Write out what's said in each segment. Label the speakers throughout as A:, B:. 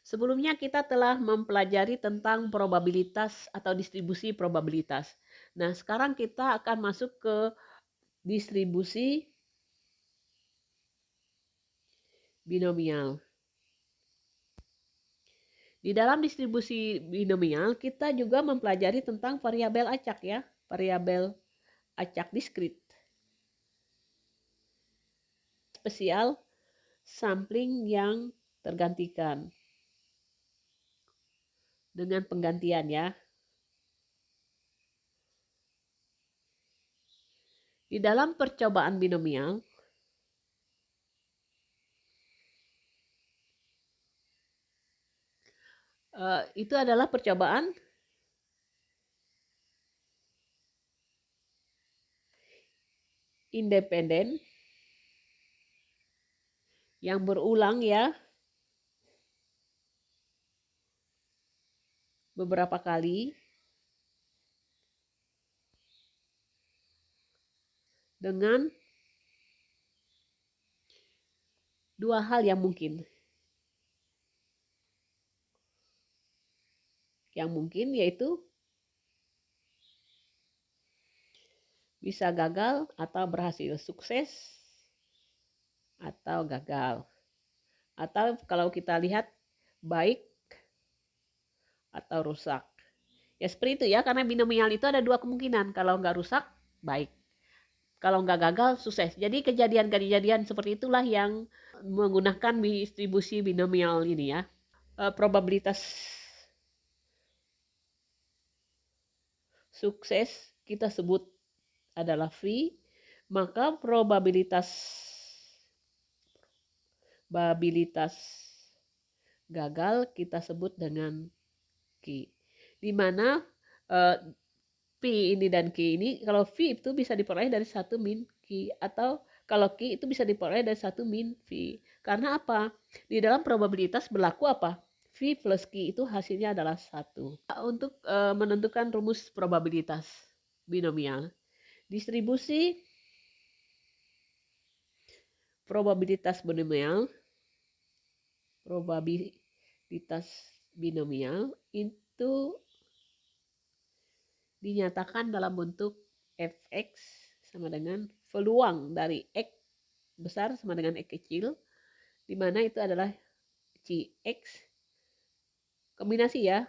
A: Sebelumnya kita telah mempelajari tentang probabilitas atau distribusi probabilitas. Nah, sekarang kita akan masuk ke distribusi binomial. Di dalam distribusi binomial, kita juga mempelajari tentang variabel acak ya, variabel acak diskrit. Spesial sampling yang tergantikan dengan penggantian ya. Di dalam percobaan binomial, itu adalah percobaan independen yang berulang ya, beberapa kali dengan dua hal yang mungkin. Yang mungkin yaitu bisa gagal atau berhasil, sukses atau gagal. Atau kalau kita lihat baik atau rusak. Ya seperti itu ya, karena binomial itu ada dua kemungkinan. Kalau nggak rusak, baik. Kalau nggak gagal, sukses. Jadi kejadian-kejadian seperti itulah yang menggunakan distribusi binomial ini ya. Probabilitas sukses kita sebut adalah V, maka probabilitas gagal kita sebut dengan Q. Di mana P ini dan Q ini, kalau V itu bisa diperoleh dari 1 min Q, atau kalau Q itu bisa diperoleh dari 1 min V. Karena apa? Di dalam probabilitas berlaku apa? V plus Q itu hasilnya adalah 1. Untuk menentukan rumus probabilitas binomial, distribusi probabilitas binomial itu dinyatakan dalam bentuk fx sama dengan peluang dari x besar sama dengan x kecil, di mana itu adalah cx kombinasi ya.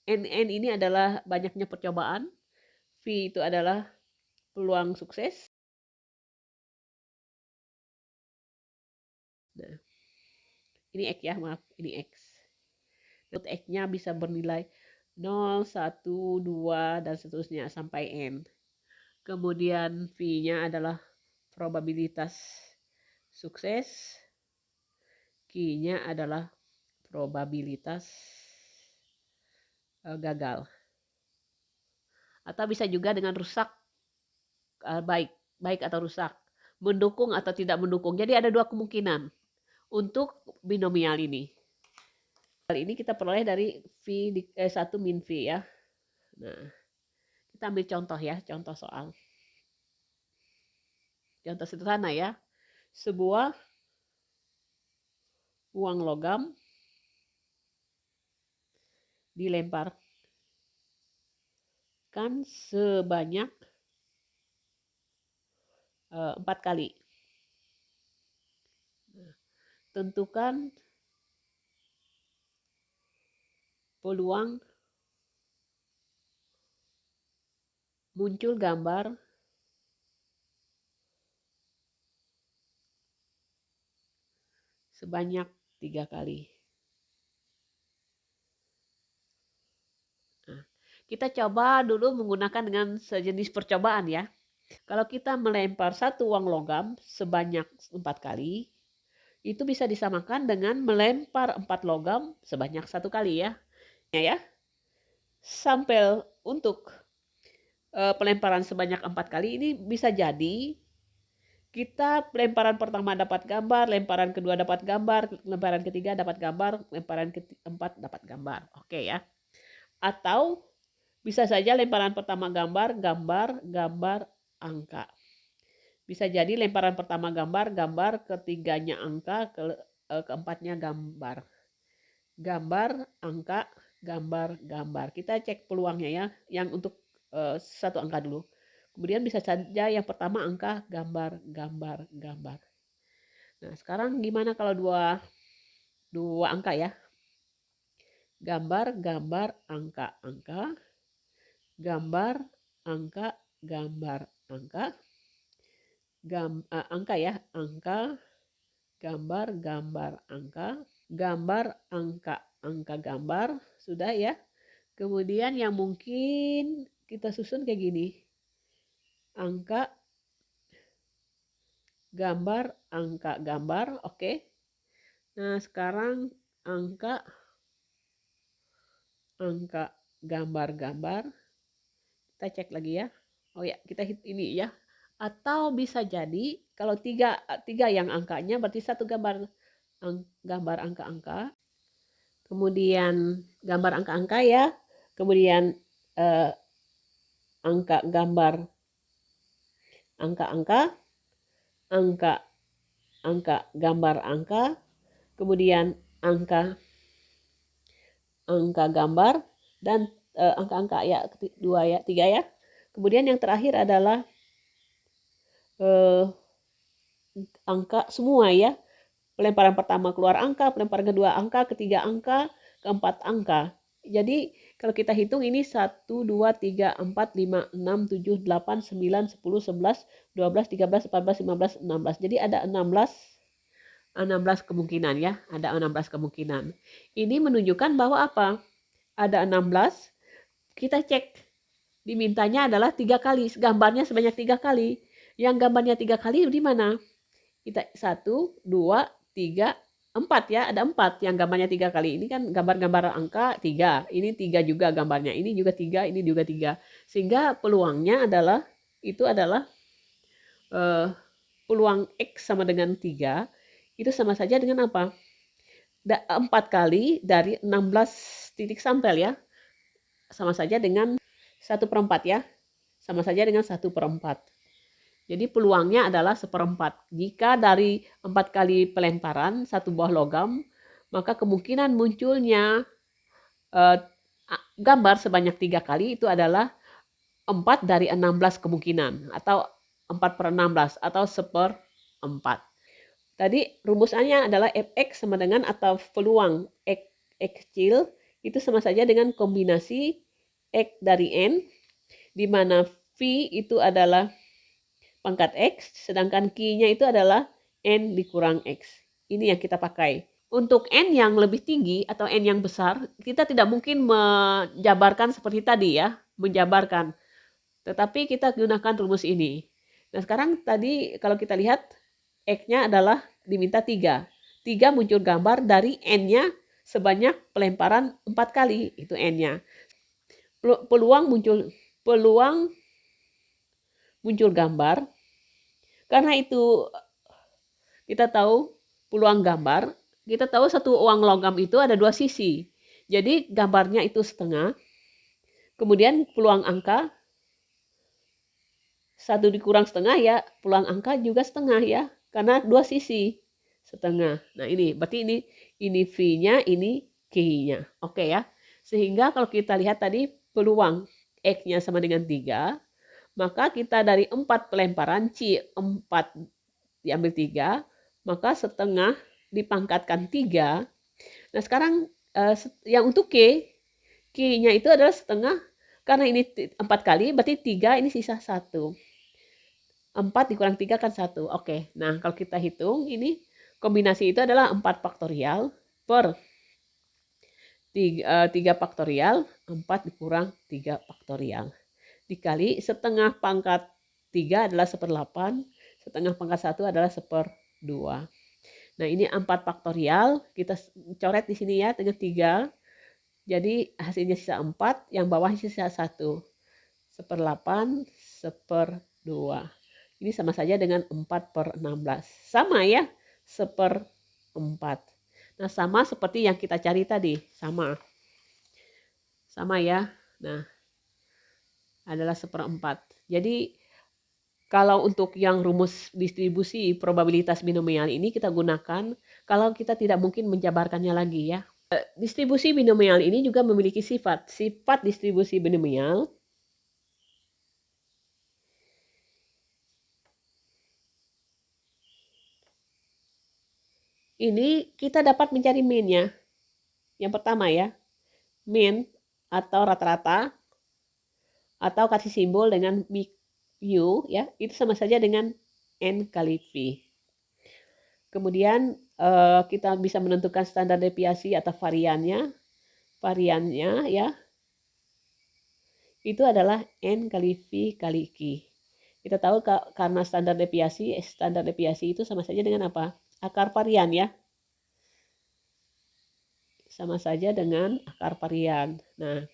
A: N ini adalah banyaknya percobaan, V itu adalah peluang sukses. Nah, ini X ya, maaf, ini X. X-nya bisa bernilai 0, 1, 2, dan seterusnya sampai N. Kemudian V-nya adalah probabilitas sukses. Q-nya adalah probabilitas gagal. Atau bisa juga dengan rusak, baik atau rusak, mendukung atau tidak mendukung. Jadi ada dua kemungkinan untuk binomial ini. Kali ini kita peroleh dari V 1 min V ya. Nah, kita ambil contoh ya, contoh soal. Contoh sederhana ya. Sebuah uang logam dilemparkan sebanyak 4 kali. Tentukan peluang muncul gambar sebanyak 3 kali. Nah, kita coba dulu menggunakan dengan sejenis percobaan ya. Kalau kita melempar satu uang logam sebanyak 4 kali, itu bisa disamakan dengan melempar 4 logam sebanyak 1 kali ya. Ya, sampel untuk pelemparan sebanyak 4 kali ini bisa jadi kita lemparan pertama dapat gambar, lemparan kedua dapat gambar, lemparan ketiga dapat gambar, lemparan keempat dapat gambar. Oke ya. Atau bisa saja lemparan pertama gambar, angka. Bisa jadi lemparan pertama gambar, ketiganya angka, keempatnya gambar. gambar, angka, gambar, gambar. Kita cek peluangnya ya, yang untuk satu angka dulu. Kemudian bisa saja yang pertama angka, gambar, gambar, gambar. Nah, sekarang gimana kalau dua angka ya? Gambar, gambar, angka, angka, gambar, angka, gambar, angka, angka ya, angka, gambar, gambar, angka, gambar, angka, angka, gambar, sudah ya. Kemudian yang mungkin kita susun kayak gini. Angka, gambar, angka, gambar, oke. Nah, sekarang angka, angka, gambar, gambar. Kita cek lagi ya. Oh ya, kita hit ini ya. Atau bisa jadi kalau tiga yang angkanya berarti satu gambar gambar angka-angka. Kemudian gambar angka-angka ya. Kemudian angka gambar angka-angka, angka angka gambar angka, kemudian angka angka gambar dan angka-angka ya dua ya, tiga ya. Kemudian yang terakhir adalah angka semua ya. Pelemparan pertama keluar angka, pelemparan kedua angka, ketiga angka, keempat angka. Jadi kalau kita hitung ini 1, 2, 3, 4, 5, 6, 7, 8, 9, 10, 11, 12, 13, 14, 15, 16. Jadi ada 16 kemungkinan ya, ada 16 kemungkinan. Ini menunjukkan bahwa apa? Ada 16, kita cek. Dimintanya adalah 3 kali, gambarnya sebanyak 3 kali. Yang gambarnya 3 kali di mana? Kita 1, 2, 3, 4 ya, ada 4 yang gambarnya 3 kali. Ini kan gambar-gambar angka 3, ini 3 juga gambarnya, ini juga 3, ini juga 3. Sehingga peluangnya adalah, itu adalah peluang X sama dengan 3, itu sama saja dengan apa? 4 kali dari 16 titik sampel ya, sama saja dengan 1/4 ya, sama saja dengan 1/4. Jadi peluangnya adalah 1/4. Jika dari 4 kali pelemparan satu buah logam, maka kemungkinan munculnya gambar sebanyak 3 kali itu adalah 4 dari 16 kemungkinan, atau 4/16 atau 1/4. Tadi rumusannya adalah fx sama dengan atau peluang x kecil itu sama saja dengan kombinasi x dari n, di mana v itu adalah pangkat X, sedangkan Q-nya itu adalah N dikurang X. Ini yang kita pakai. Untuk N yang lebih tinggi atau N yang besar, kita tidak mungkin menjabarkan seperti tadi ya, menjabarkan. Tetapi kita gunakan rumus ini. Nah sekarang tadi kalau kita lihat, X-nya adalah diminta 3. 3 muncul gambar dari N-nya sebanyak pelemparan 4 kali, itu N-nya. Peluang muncul gambar. Karena itu kita tahu peluang gambar, kita tahu satu uang logam itu ada 2 sisi. Jadi gambarnya itu setengah, kemudian peluang angka 1 dikurang setengah ya, peluang angka juga setengah ya, karena 2 sisi setengah. Nah ini berarti ini V-nya, ini Q-nya. Oke ya. Sehingga kalau kita lihat tadi peluang X-nya sama dengan 3, maka kita dari 4 pelemparan, C 4 diambil 3, maka setengah dipangkatkan 3. Nah sekarang yang untuk Q-nya itu adalah setengah, karena ini 4 kali, berarti 3 ini sisa 1. 4 dikurang 3 kan 1. Oke, nah kalau kita hitung ini kombinasi itu adalah 4 faktorial per 3 faktorial, 4 dikurang 3 faktorial. Dikali setengah pangkat 3 adalah 1/8, setengah pangkat 1 adalah 1/2. Nah ini 4 faktorial, kita coret di sini ya dengan 3. Jadi hasilnya sisa 4, yang bawah sisa 1. 1/8, 1/2. Ini sama saja dengan 4/16. Sama ya, 1/4. Nah sama seperti yang kita cari tadi, sama. Sama ya, nah adalah 1/4. Jadi kalau untuk yang rumus distribusi probabilitas binomial ini kita gunakan kalau kita tidak mungkin menjabarkannya lagi ya. Distribusi binomial ini juga memiliki sifat. Sifat distribusi binomial ini kita dapat mencari mean-nya. Yang pertama ya, mean atau rata-rata atau kasih simbol dengan mu ya, itu sama saja dengan n kali v. Kemudian kita bisa menentukan standar deviasi atau variannya. Variannya ya, itu adalah n kali v kali q. Kita tahu karena standar deviasi itu sama saja dengan apa? Akar varian ya. Sama saja dengan akar varian. Nah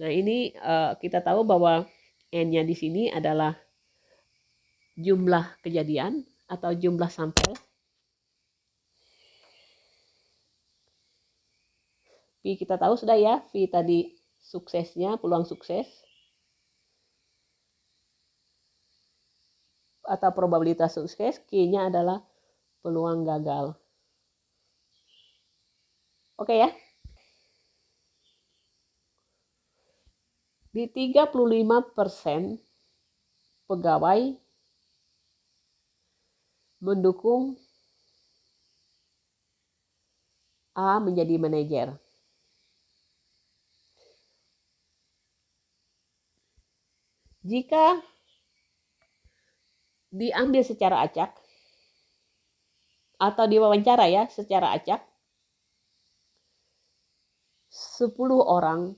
A: ini kita tahu bahwa n-nya di sini adalah jumlah kejadian atau jumlah sampel. V kita tahu sudah ya, V tadi suksesnya, peluang sukses. Atau probabilitas sukses, Q-nya adalah peluang gagal. Oke ya. Di 35% pegawai mendukung A menjadi manajer. Jika diambil secara acak atau diwawancara ya secara acak, 10 orang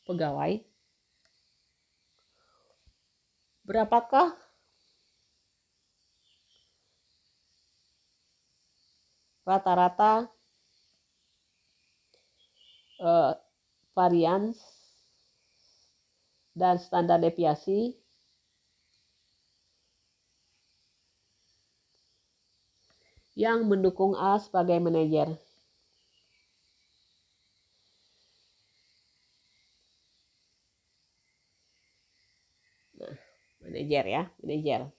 A: pegawai, berapakah rata-rata varians dan standar deviasi yang mendukung A sebagai manajer. Nah, manajer ya, manajer.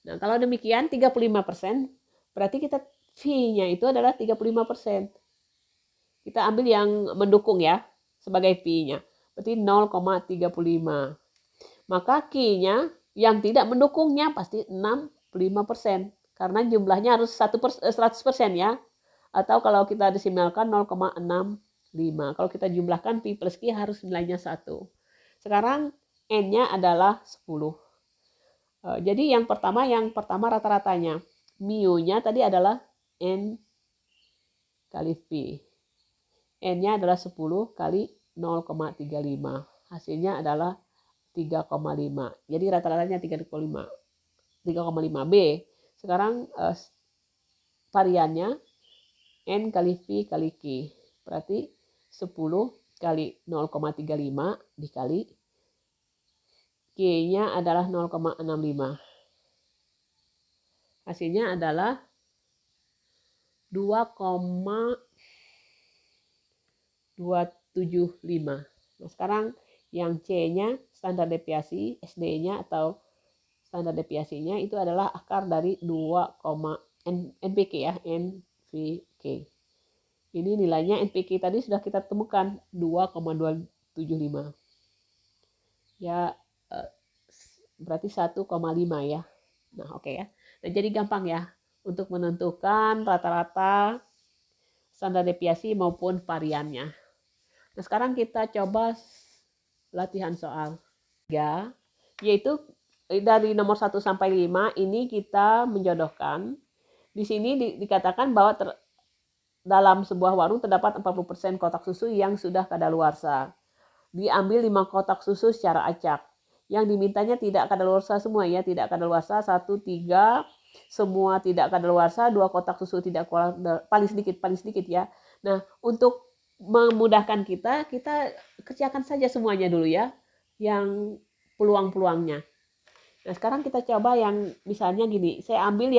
A: Nah, kalau demikian 35%, berarti kita V-nya itu adalah 35%. Kita ambil yang mendukung ya, sebagai V-nya. Berarti 0,35. Maka Q-nya yang tidak mendukungnya pasti 65%. Karena jumlahnya harus 100% ya. Atau kalau kita desimalkan 0,65. Kalau kita jumlahkan V plus Q harus nilainya 1. Sekarang N-nya adalah 10. Jadi yang pertama rata-ratanya. Mu-nya tadi adalah N kali V. N-nya adalah 10 kali 0,35. Hasilnya adalah 3,5. Jadi rata-ratanya 3,5. 3,5 B. Sekarang variannya N kali V kali Q. Berarti 10 kali 0,35 dikali Q-nya adalah 0,65. Hasilnya adalah 2,275. Nah, sekarang yang C-nya standar deviasi, SD-nya atau standar deviasinya itu adalah akar dari 2, NPK ya, NPK. Ini nilainya NPK tadi sudah kita temukan 2,275. Ya berarti 1,5 ya. Nah, oke ya. Nah, jadi gampang ya untuk menentukan rata-rata standar deviasi maupun variannya. Nah, sekarang kita coba latihan soal 3, yaitu dari nomor 1 sampai 5 ini kita menjodohkan. Di sini dikatakan bahwa dalam sebuah warung terdapat 40% kotak susu yang sudah kadaluarsa. Diambil 5 kotak susu secara acak. Yang dimintanya tidak kadaluarsa semua ya, tidak kadaluarsa 1, 3, semua tidak kadaluarsa, 2 kotak susu tidak paling sedikit ya. Nah, untuk memudahkan kita kerjakan saja semuanya dulu ya, yang peluang-peluangnya. Nah, sekarang kita coba yang misalnya gini, saya ambil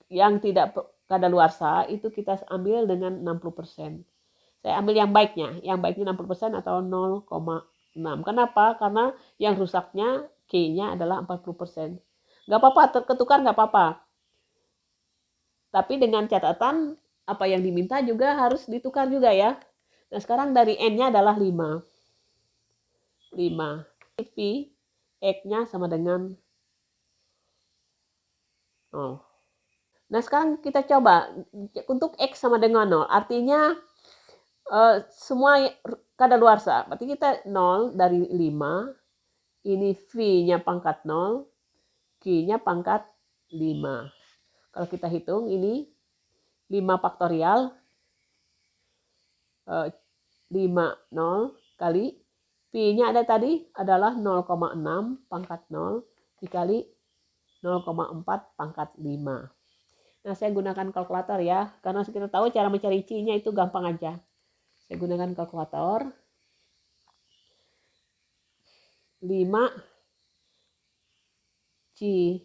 A: yang tidak kadaluarsa itu kita ambil dengan 60%. Saya ambil yang baiknya 60% atau 0,6. Kenapa? Karena yang rusaknya Q-nya adalah 40%. Gak apa-apa, terketukar gak apa-apa. Tapi dengan catatan apa yang diminta juga harus ditukar juga ya. Nah, sekarang dari N-nya adalah 5. 5. V, X-nya sama dengan 0. Nah, sekarang kita coba untuk X sama dengan 0. Artinya semua kadaluarsa. Berarti kita 0 dari 5. Ini V-nya pangkat 0. Q-nya pangkat 5. Kalau kita hitung ini 5 faktorial 5 0 kali P-nya ada tadi adalah 0,6 pangkat 0 dikali 0,4 pangkat 5. Nah, saya gunakan kalkulator ya, karena kita tahu cara mencari C-nya itu gampang aja. Saya gunakan kalkulator. 5 C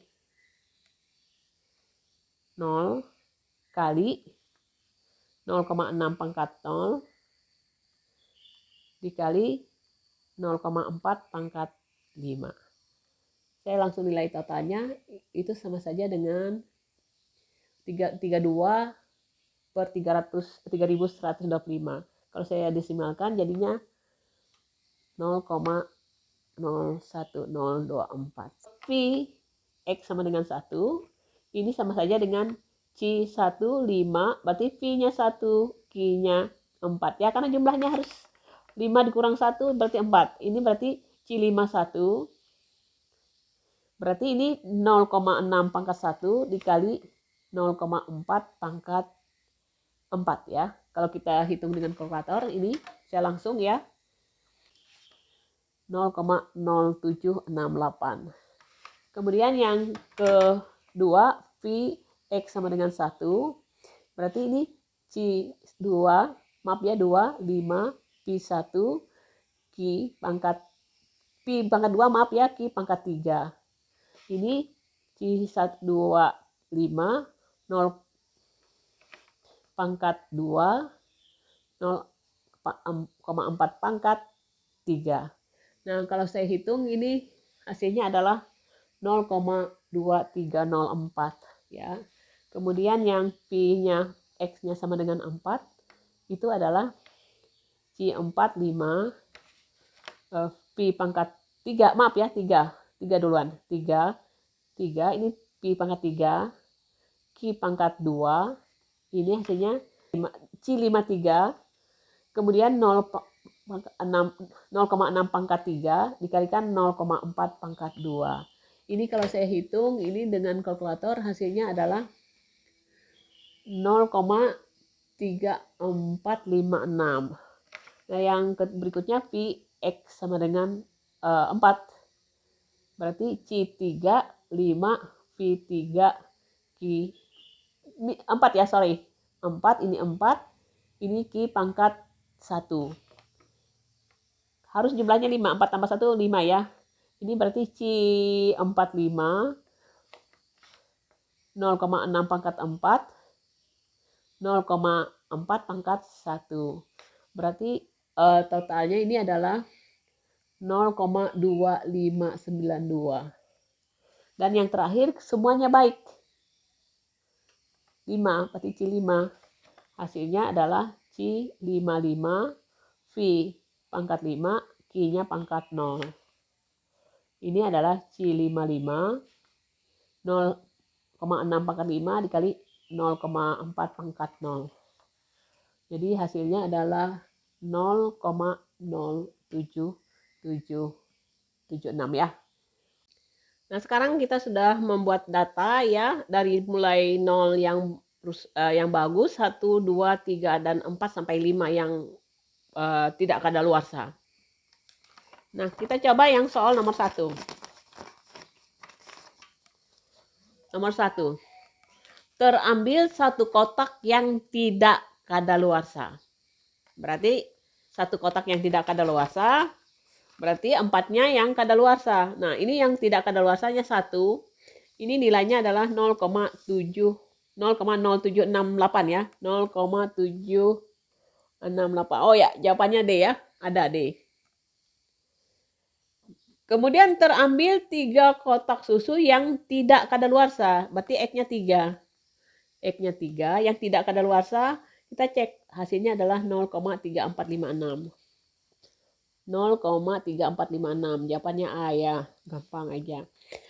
A: 0 kali 0,6 pangkat 0 dikali 0,4 pangkat 5. Saya langsung nilai totalnya itu sama saja dengan 32 per 3125. Kalau saya desimalkan jadinya 0,01024. V X sama dengan 1. Ini sama saja dengan C1 5, berarti V-nya 1, Q-nya 4 ya, karena jumlahnya harus 5 dikurang 1 berarti 4. Ini berarti C5 1. Berarti ini 0,6 pangkat 1 dikali 0,4 pangkat 4 ya. Kalau kita hitung dengan kalkulator ini saya langsung ya 0,0768. Kemudian yang kedua V X sama dengan 1. Berarti ini C2, maaf ya 2, 5, P1, Q pangkat P pangkat 2, maaf ya, Q pangkat 3. Ini C1, 2, 5, 0 pangkat 2, 0,4 pangkat 3. Nah, kalau saya hitung ini hasilnya adalah 0,2304 ya. Kemudian yang P-nya X-nya sama dengan 4 itu adalah C4 5 P pangkat 3, maaf ya 3 duluan. 3 ini P pangkat 3, Q pangkat 2. Ini hasilnya C53. Kemudian 0,6 pangkat 3 dikalikan 0,4 pangkat 2. Ini kalau saya hitung ini dengan kalkulator hasilnya adalah 0,3456. Nah, yang berikutnya V X sama dengan 4. Berarti C3 5 V3 Q 4 ya, sorry. 4 ini 4, ini Q pangkat 1. Harus jumlahnya 5, 4 tambah 1 5 ya. Ini berarti C45 0,6 pangkat 4 0,4 pangkat 1. Berarti totalnya ini adalah 0,2592. Dan yang terakhir semuanya baik. 5, berarti C5. Hasilnya adalah C55 V pangkat 5, Q-nya pangkat 0. Ini adalah C55 0,6 pangkat 5 dikali 0,4 pangkat 0. Jadi hasilnya adalah 0,07776 ya. Nah, sekarang kita sudah membuat data ya dari mulai 0 yang bagus, 1, 2, 3 dan 4 sampai 5 yang tidak kadaluarsa. Nah, kita coba yang soal nomor 1. Nomor 1. Terambil satu kotak yang tidak kadaluarsa. Berarti satu kotak yang tidak kadaluarsa, berarti 4-nya yang kadaluarsa. Nah, ini yang tidak kadaluarsanya 1. Ini nilainya adalah 0,0768 ya. 0,768. Oh ya, jawabannya D ya. Ada D. Kemudian terambil 3 kotak susu yang tidak kadaluarsa. Berarti X-nya 3. X-nya 3, yang tidak kadaluarsa kita cek hasilnya adalah 0,3456. 0,3456. Jawabannya A ya, gampang aja.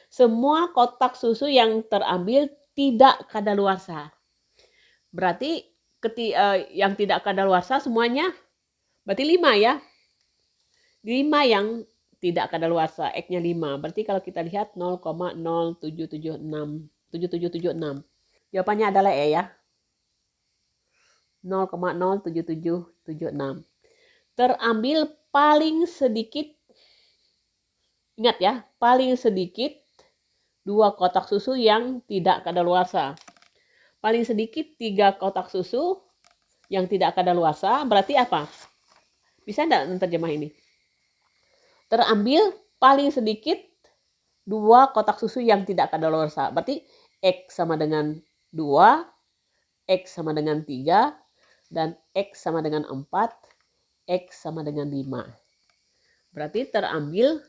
A: Semua kotak susu yang terambil tidak kadaluarsa. Berarti yang tidak kadaluarsa semuanya berarti 5 ya. 5 yang tidak kadaluarsa, X-nya 5. Berarti kalau kita lihat 0,0776. Jawabannya adalah E ya. 0,07776. Terambil paling sedikit, ingat ya, paling sedikit 2 kotak susu yang tidak kadaluarsa. Paling sedikit 3 kotak susu yang tidak kadaluarsa berarti apa? Bisa enggak menerjemah ini? Terambil paling sedikit 2 kotak susu yang tidak kadaluarsa. Berarti X sama dengan 2, X sama dengan 3, dan X sama dengan 4, X sama dengan 5. Berarti terambil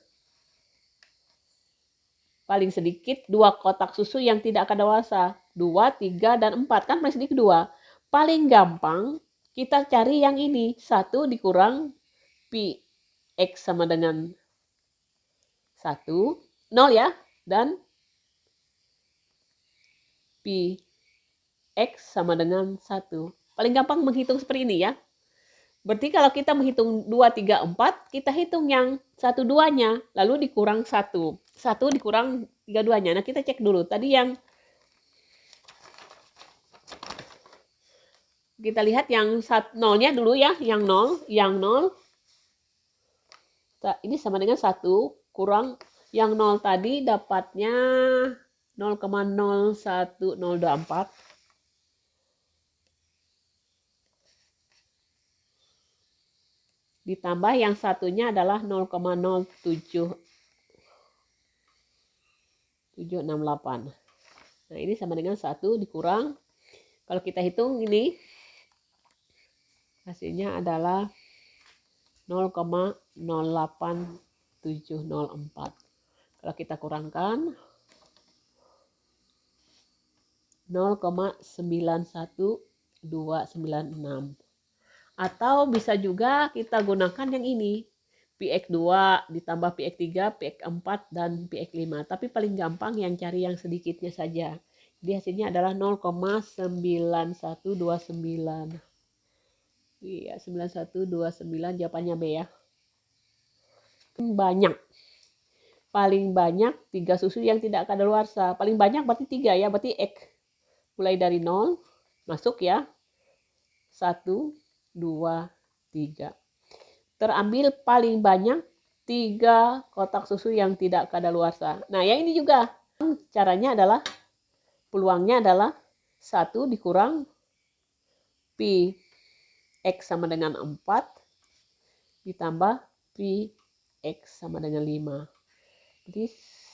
A: paling sedikit 2 kotak susu yang tidak kadaluarsa. 2, 3, dan 4. Kan paling sedikit 2. Paling gampang kita cari yang ini. 1 dikurang Pi X sama dengan 1, 0 ya. Dan Pi X sama dengan 1. Paling gampang menghitung seperti ini ya. Berarti kalau kita menghitung 2, 3, 4, kita hitung yang 1, 2-nya. Lalu dikurang 1. 1 dikurang 3, 2-nya. Nah kita cek dulu. Tadi yang kita lihat yang 0-nya dulu ya. Yang 0. Ini sama dengan 1 kurang yang 0 tadi dapatnya 0,01024. Ditambah yang satunya adalah 0,07768. Nah ini sama dengan 1 dikurang. Kalau kita hitung ini hasilnya adalah 0,08704. Kalau kita kurangkan 0,91296. Atau bisa juga kita gunakan yang ini. PX2 ditambah PX3, PX4, dan PX5. Tapi paling gampang yang cari yang sedikitnya saja. Jadi hasilnya adalah 0,9129. Iya, 9129 jawabannya B ya. Banyak. Paling banyak 3 susu yang tidak kadaluarsa. Paling banyak berarti 3 ya, berarti X. Mulai dari 0, masuk ya. 1, 2, 3. Terambil paling banyak 3 kotak susu yang tidak kadaluarsa. Nah, yang ini juga. Caranya adalah, peluangnya adalah 1 dikurang Pi X sama dengan 4 ditambah Pi X sama dengan 5. Jadi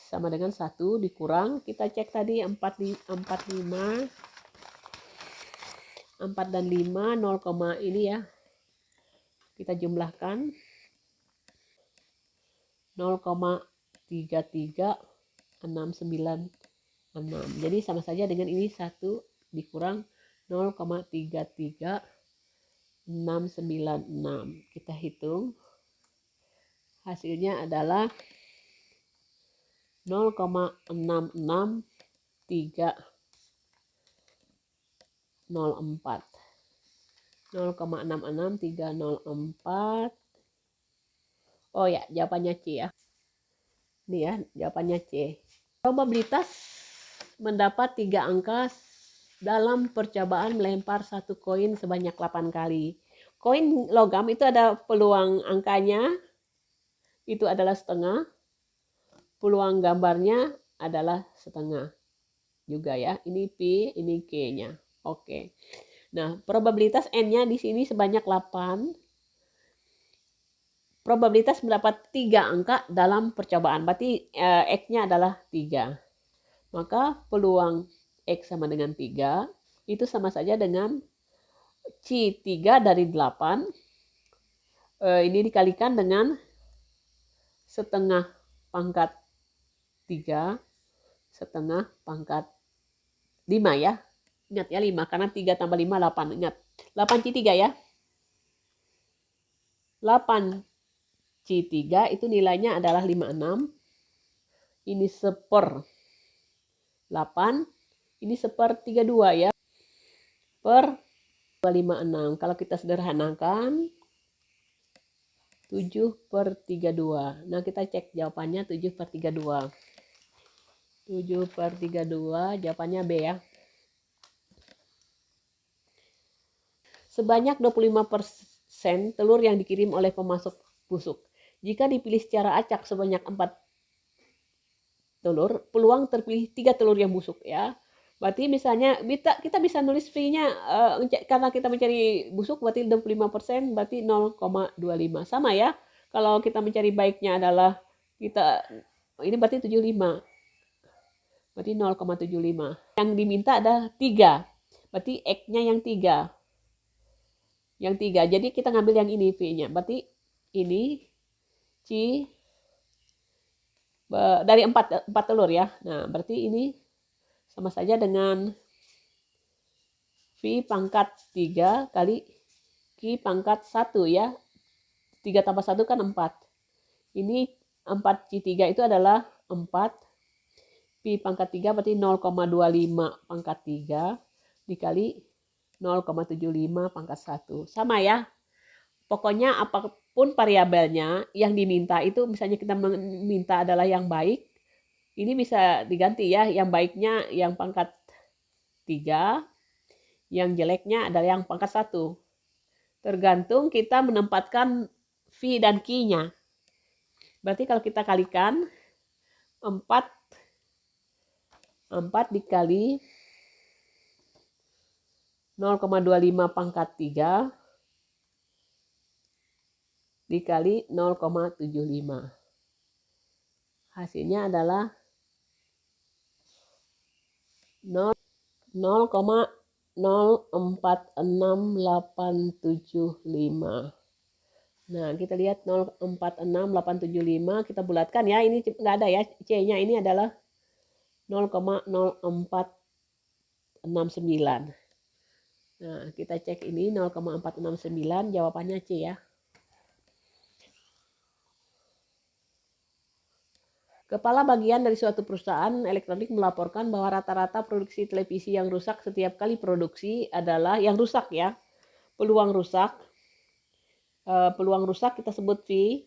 A: sama dengan 1 dikurang, kita cek tadi 4 dan 5, 0, ini ya. Kita jumlahkan 0,3369. Jadi sama saja dengan ini 1 dikurang 0,33696. Kita hitung. Hasilnya adalah 0,66304. 0,66304. Oh ya, jawabannya C ya. Ini ya, jawabannya C. Probabilitas mendapat 3 angka dalam percobaan melempar 1 koin sebanyak 8 kali. Koin logam itu ada peluang angkanya, itu adalah setengah. Peluang gambarnya adalah setengah juga ya. Ini P, ini Q-nya. Oke. Nah, probabilitas N-nya di sini sebanyak 8. Probabilitas mendapat 3 angka dalam percobaan. Berarti X-nya adalah 3. Maka peluang X sama dengan 3 itu sama saja dengan C 3 dari 8. Ini dikalikan dengan setengah pangkat 3 setengah pangkat 5 ya. Ingat ya 5, karena 3 tambah 5, 8. Ingat, 8C3 ya. 8C3 itu nilainya adalah 56. Ini seper 8. Ini seper 32 ya. Per 256. Kalau kita sederhanakan, 7/32. Nah, kita cek jawabannya 7/32. 7/32, jawabannya B ya. Sebanyak 25% telur yang dikirim oleh pemasok busuk. Jika dipilih secara acak sebanyak 4 telur, peluang terpilih 3 telur yang busuk ya. Berarti misalnya kita bisa nulis V-nya karena kita mencari busuk berarti 25%, berarti 0,25. Sama ya. Kalau kita mencari baiknya adalah ini berarti 75. Berarti 0,75. Yang diminta ada 3. Berarti X-nya yang 3. Yang 3. Jadi kita ngambil yang ini V-nya. Berarti ini C dari 4 telur ya. Nah, berarti ini sama saja dengan V pangkat 3 kali Q pangkat 1 ya. 3 tambah 1 kan 4. Ini 4C3 itu adalah 4. Pi pangkat 3 berarti 0,25 pangkat 3 dikali 0,75 pangkat 1. Sama ya. Pokoknya apapun variabelnya yang diminta itu, misalnya kita meminta adalah yang baik, ini bisa diganti ya. Yang baiknya yang pangkat 3, yang jeleknya adalah yang pangkat 1. Tergantung kita menempatkan V dan Q-nya. Berarti kalau kita kalikan 4 dikali 0,25 pangkat 3 dikali 0,75. Hasilnya adalah 0,046875. Nah, kita lihat 0,046875, kita bulatkan ya. Ini nggak ada ya, C-nya ini adalah 0,0469. Nah, kita cek ini 0,469, jawabannya C ya. Kepala bagian dari suatu perusahaan elektronik melaporkan bahwa rata-rata produksi televisi yang rusak setiap kali produksi adalah yang rusak ya. Peluang rusak kita sebut V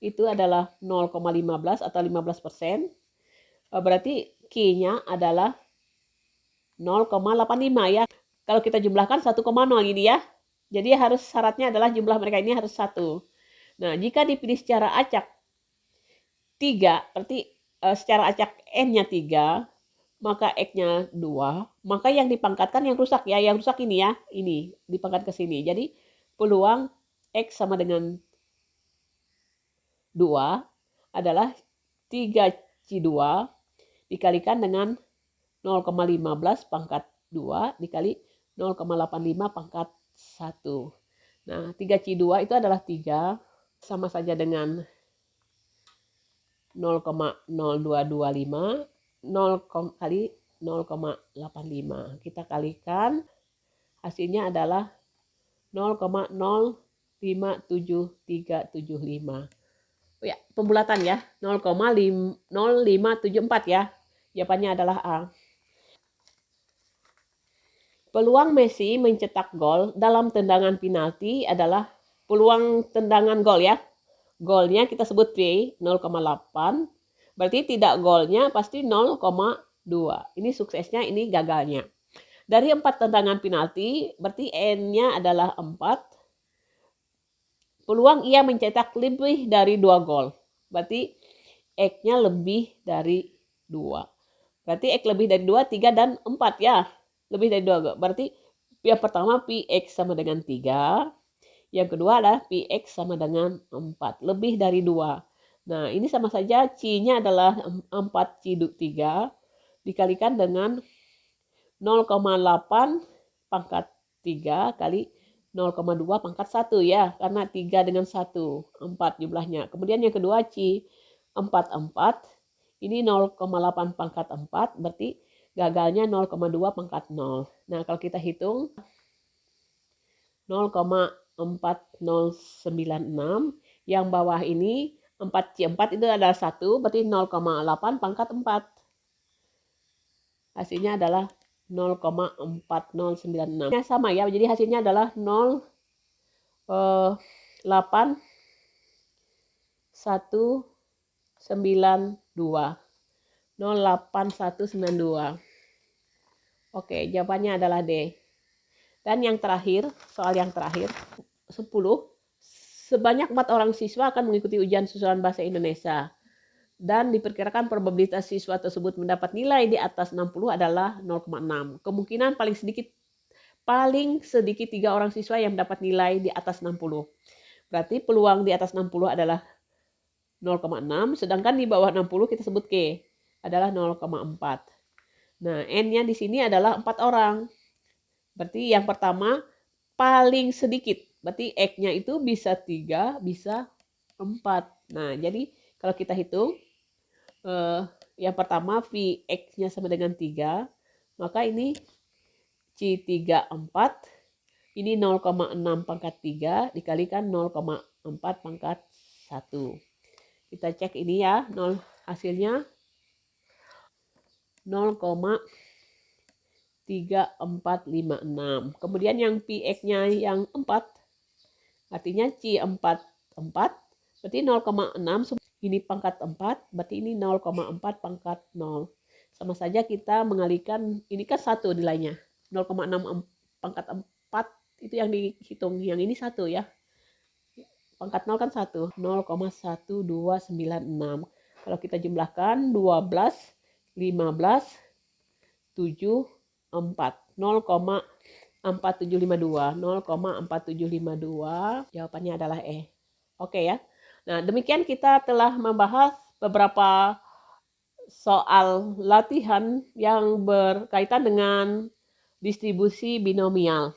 A: itu adalah 0,15 atau 15%. Berarti Q-nya adalah 0,85 ya. Kalau kita jumlahkan 1,0 ini ya. Jadi syaratnya adalah jumlah mereka ini harus 1. Nah, jika dipilih secara acak 3, berarti secara acak N-nya 3, maka X-nya 2, maka yang dipangkatkan yang rusak ya. Yang rusak ini ya, ini dipangkat ke sini. Jadi peluang X sama dengan 2 adalah 3C2 dikalikan dengan 0,15 pangkat 2 dikali 0,85 pangkat 1. Nah, 3C2 itu adalah 3, sama saja dengan 0,0225 kali 0,85. Kita kalikan, hasilnya adalah 0,057375. Oh ya, pembulatan ya, 0,0574 ya. Jawabannya adalah A. Peluang Messi mencetak gol dalam tendangan penalti adalah peluang tendangan gol ya. Golnya kita sebut V 0,8. Berarti tidak golnya pasti 0,2. Ini suksesnya, ini gagalnya. Dari 4 tendangan penalti, berarti N-nya adalah 4. Peluang ia mencetak lebih dari 2 gol. Berarti X-nya lebih dari 2. Berarti X lebih dari 2, 3, dan 4 ya. Lebih dari 2. Berarti yang pertama Px sama dengan 3. Yang kedua adalah Px sama dengan 4. Lebih dari 2. Nah, ini sama saja C-nya adalah 4C3 dikalikan dengan 0,8 pangkat 3 kali 0,2 pangkat 1 ya. Karena 3 dengan 1, 4 jumlahnya. Kemudian yang kedua C, 4. Ini 0,8 pangkat 4, berarti gagalnya 0,2 pangkat 0. Nah, kalau kita hitung 0,4096, yang bawah ini 4C4 itu adalah 1, berarti 0,8 pangkat 4. Hasilnya adalah 0,4096. Ya, sama ya, jadi hasilnya adalah 08192. 08192. Oke, jawabannya adalah D. Dan yang terakhir, soal yang terakhir, 10. Sebanyak 4 orang siswa akan mengikuti ujian susulan bahasa Indonesia. Dan diperkirakan probabilitas siswa tersebut mendapat nilai di atas 60 adalah 0,6. Kemungkinan paling sedikit 3 orang siswa yang mendapat nilai di atas 60. Berarti peluang di atas 60 adalah 0,6, sedangkan di bawah 60 kita sebut K adalah 0,4. Nah, N-nya di sini adalah 4 orang. Berarti yang pertama paling sedikit. Berarti X-nya itu bisa 3, bisa 4. Nah, jadi kalau kita hitung, yang pertama Vx-nya sama dengan 3, maka ini C3 4, ini 0,6 pangkat 3 dikalikan 0,4 pangkat 1. Kita cek ini ya, hasilnya 0,3456. Kemudian yang Px-nya yang 4, artinya C4 4, berarti 0,6, ini pangkat 4, berarti ini 0,4 pangkat 0. Sama saja kita mengalihkan, ini kan 1 nilainya. 0,6 pangkat 4 itu yang dihitung, yang ini 1 ya. Pangkat 0 kan 1, 0,1296. Kalau kita jumlahkan 12, 15, 7, 4. 0,4752. 0,4752. Jawabannya adalah E. Oke ya. Nah, demikian kita telah membahas beberapa soal latihan yang berkaitan dengan distribusi binomial.